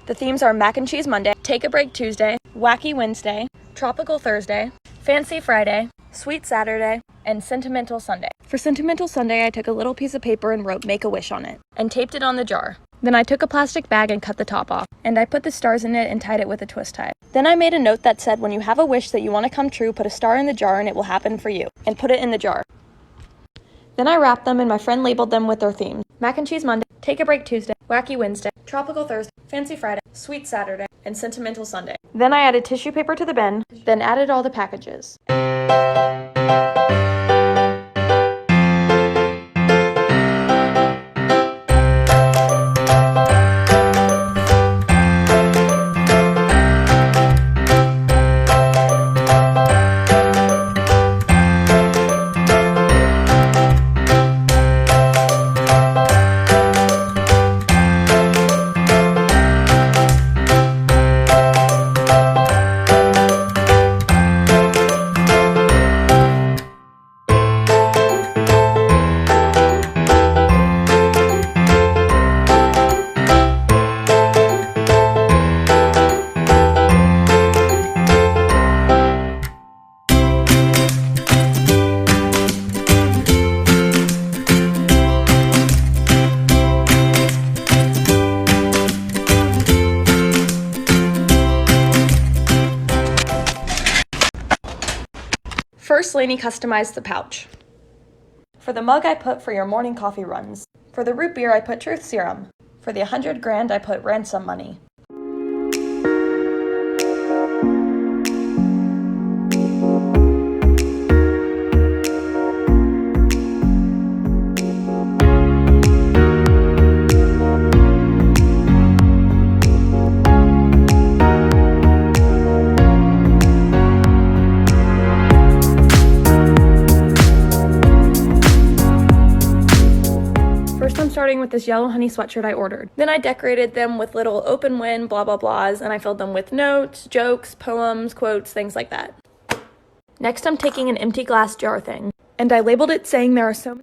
The themes are Mac and Cheese Monday, Take a Break Tuesday, Wacky Wednesday, Tropical Thursday, Fancy Friday, Sweet Saturday, and Sentimental Sunday. For Sentimental Sunday, I took a little piece of paper and wrote Make a Wish on it, and taped it on the jar. Then I took a plastic bag and cut the top off, and I put the stars in it and tied it with a twist tie. Then I made a note that said when you have a wish that you want to come true, put a star in the jar and it will happen for you, and put it in the jar. Then I wrapped them and my friend labeled them with their themes. Mac and Cheese Monday, Take a Break Tuesday, Wacky Wednesday, Tropical Thursday, Fancy Friday, Sweet Saturday, and Sentimental Sunday. Then I added tissue paper to the bin, then added all the packages. First, Lainey customized the pouch. For the mug, I put For Your Morning Coffee Runs. For the root beer, I put Truth Serum. For the 100 grand, I put Ransom Money. First, I'm starting with this yellow honey sweatshirt I ordered. Then I decorated them with little open wind blah blah blahs, and I filled them with notes, jokes, poems, quotes, things like that. Next, I'm taking an empty glass jar thing, and I labeled it saying there are so many